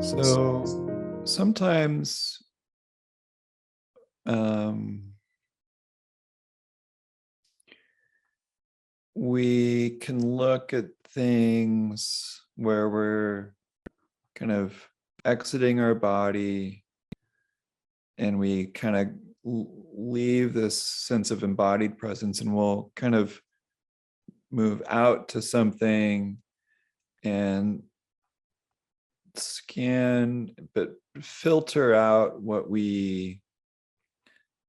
So sometimes we can look at things where we're kind of exiting our body and we kind of leave this sense of embodied presence, and we'll kind of move out to something and scan but filter out what we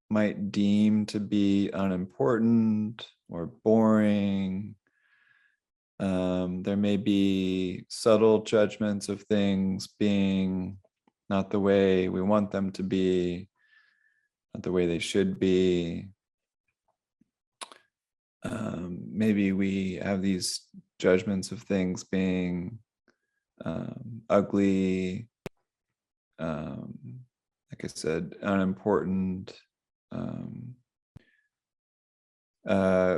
might deem to be unimportant or boring. There may be subtle judgments of things being not the way we want them to be, not the way they should be. Maybe we have these judgments of things being ugly, like I said, unimportant.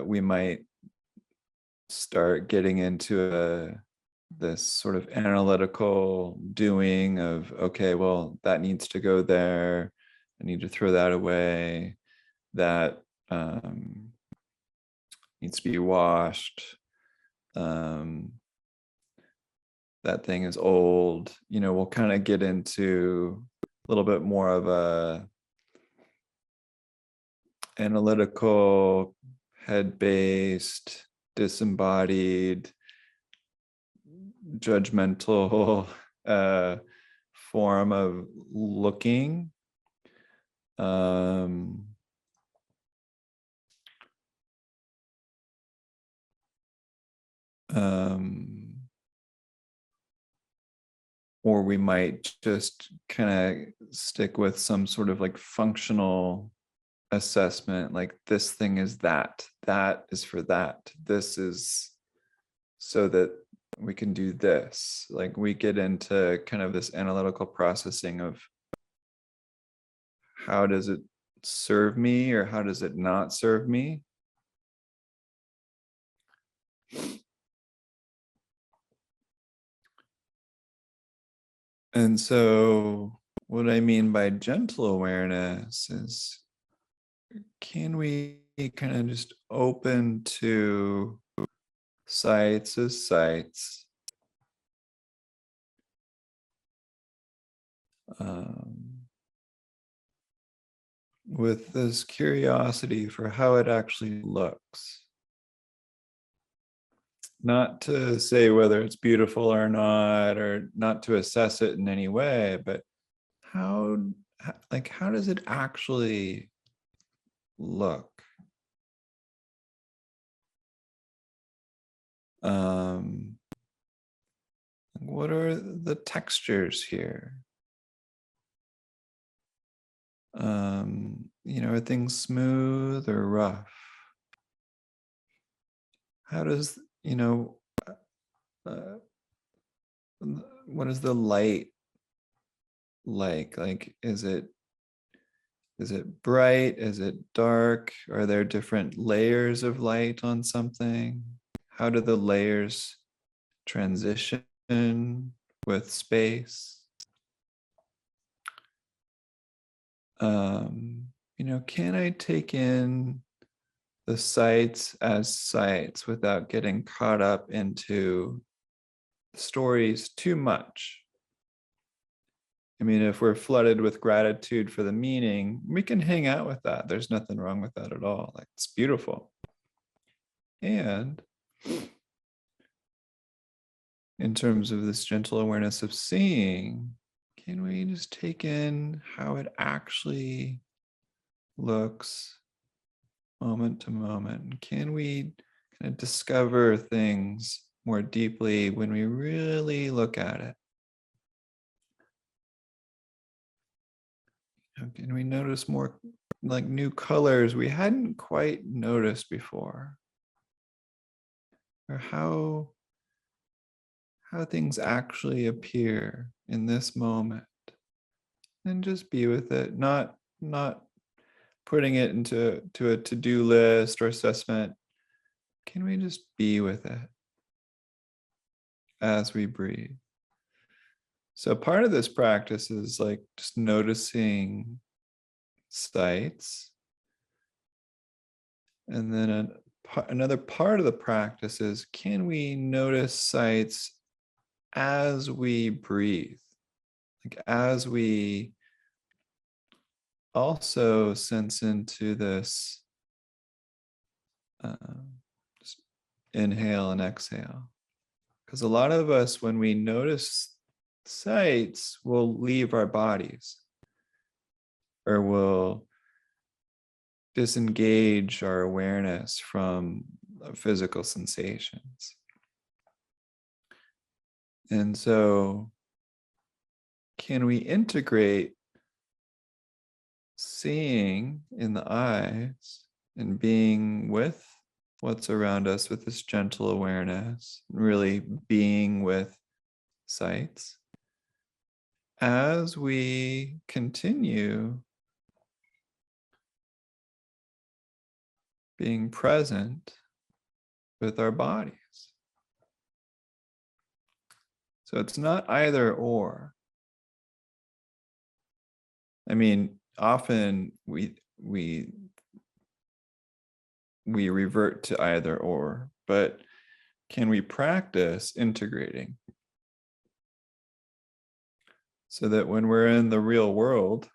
We might start getting into this sort of analytical doing of, okay, well, that needs to go there. I need to throw that away. That needs to be washed. That thing is old. We'll kind of get into a little bit more of a analytical, head-based, disembodied, judgmental form of looking. Or we might just kind of stick with some sort of like functional assessment, like this thing is that is for that, this is so that we can do this. Like we get into kind of this analytical processing of how does it serve me or how does it not serve me. And so what I mean by gentle awareness is, can we kind of just open to sights as sights, with this curiosity for how it actually looks. Not to say whether it's beautiful or not, or not to assess it in any way, but how does it actually look? What are the textures here? Are things smooth or rough? How does, what is the light like? Like, is it bright? Is it dark? Are there different layers of light on something? How do the layers transition with space? Can I take in the sights as sights without getting caught up into stories too much? I mean, if we're flooded with gratitude for the meaning, we can hang out with that. There's nothing wrong with that at all. Like, it's beautiful. And in terms of this gentle awareness of seeing, can we just take in how it actually looks moment to moment? Can we kind of discover things more deeply when we really look at it? Can we notice more like new colors we hadn't quite noticed before? Or how things actually appear in this moment? And just be with it, not putting it into a to-do list or assessment. Can we just be with it as we breathe? So part of this practice is like just noticing sights. And then another part of the practice is, can we notice sights as we breathe? Like as we also sense into this just inhale and exhale. Because a lot of us, when we notice sights, will leave our bodies or will disengage our awareness from physical sensations. And so, can we integrate seeing in the eyes and being with what's around us with this gentle awareness, really being with sights, as we continue being present with our bodies? So it's not either or. I mean, often we revert to either or, but can we practice integrating so that when we're in the real world,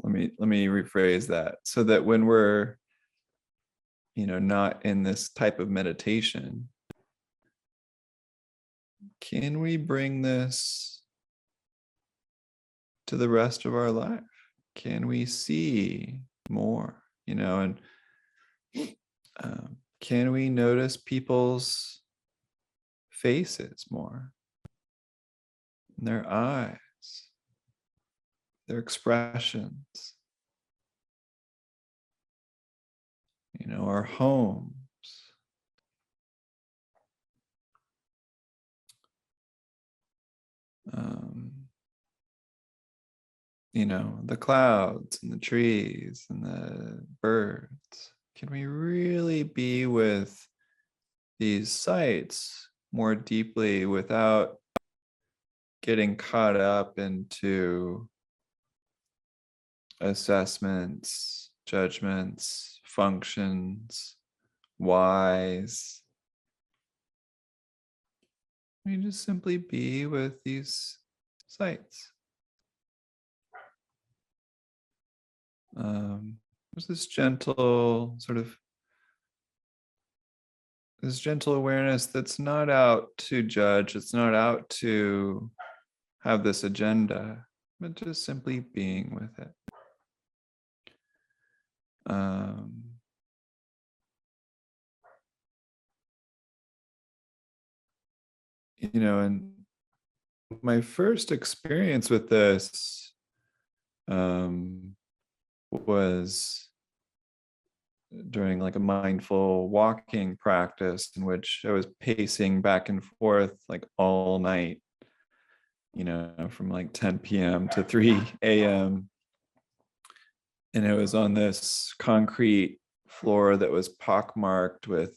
let me rephrase that, so that when we're not in this type of meditation, can we bring this to the rest of our life? Can we see more, and can we notice people's faces more, their eyes, their expressions, our homes, the clouds and the trees and the birds? Can we really be with these sights more deeply without getting caught up into assessments, judgments, functions, whys? We just simply be with these sights. There's this gentle awareness that's not out to judge. It's not out to have this agenda, but just simply being with it. And my first experience with this was during like a mindful walking practice in which I was pacing back and forth like all night, from like 10 p.m. to 3 a.m. And it was on this concrete floor that was pockmarked with,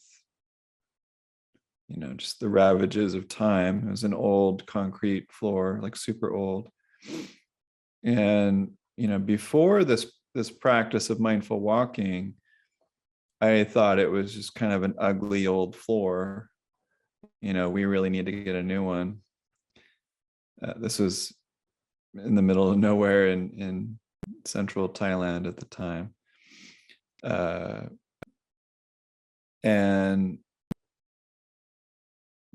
just the ravages of time. It was an old concrete floor, like super old. And, before this practice of mindful walking, I thought it was just kind of an ugly old floor. We really need to get a new one. This was in the middle of nowhere in central Thailand at the time.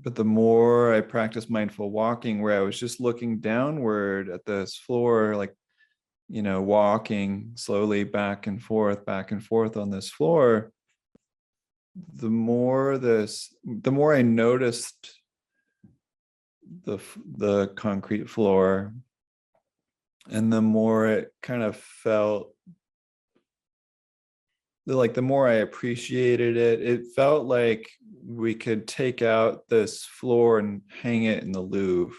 But the more I practiced mindful walking, where I was just looking downward at this floor, like, walking slowly back and forth on this floor, the more I noticed the concrete floor, and the more it kind of felt like, the more I appreciated it. It felt like we could take out this floor and hang it in the Louvre.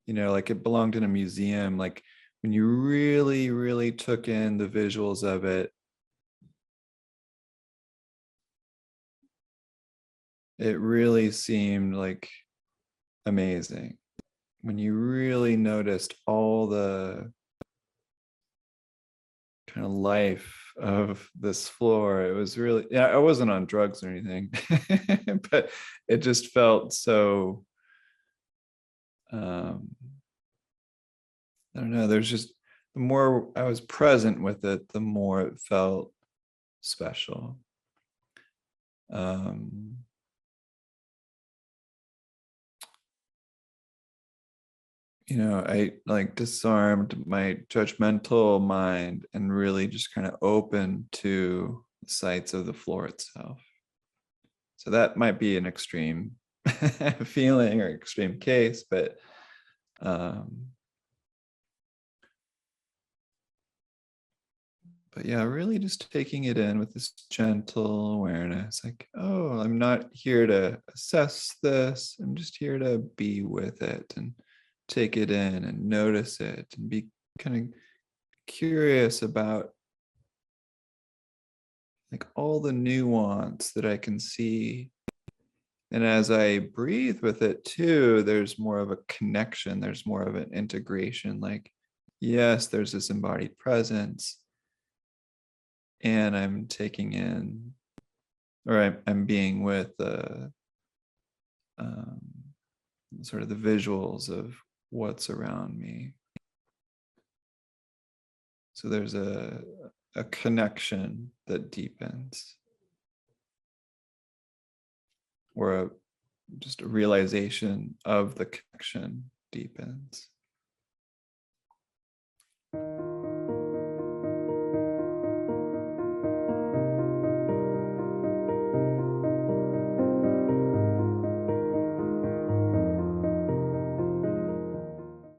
Like it belonged in a museum. Like when you really, really took in the visuals of it, it really seemed like amazing when you really noticed all the kind of life of this floor. It was really, yeah, I wasn't on drugs or anything, but it just felt so, I don't know, there's just, the more I was present with it, the more it felt special. Um, I like disarmed my judgmental mind and really just kind of opened to the sights of the floor itself. So that might be an extreme feeling or extreme case, um, but yeah, really just taking it in with this gentle awareness, like, oh, I'm not here to assess this. I'm just here to be with it and take it in and notice it and be kind of curious about like all the nuance that I can see. And as I breathe with it too, there's more of a connection, there's more of an integration. Like, yes, there's this embodied presence, and I'm taking in, or I'm being with um, sort of the visuals of what's around me. So there's a connection that deepens, or just a realization of the connection deepens.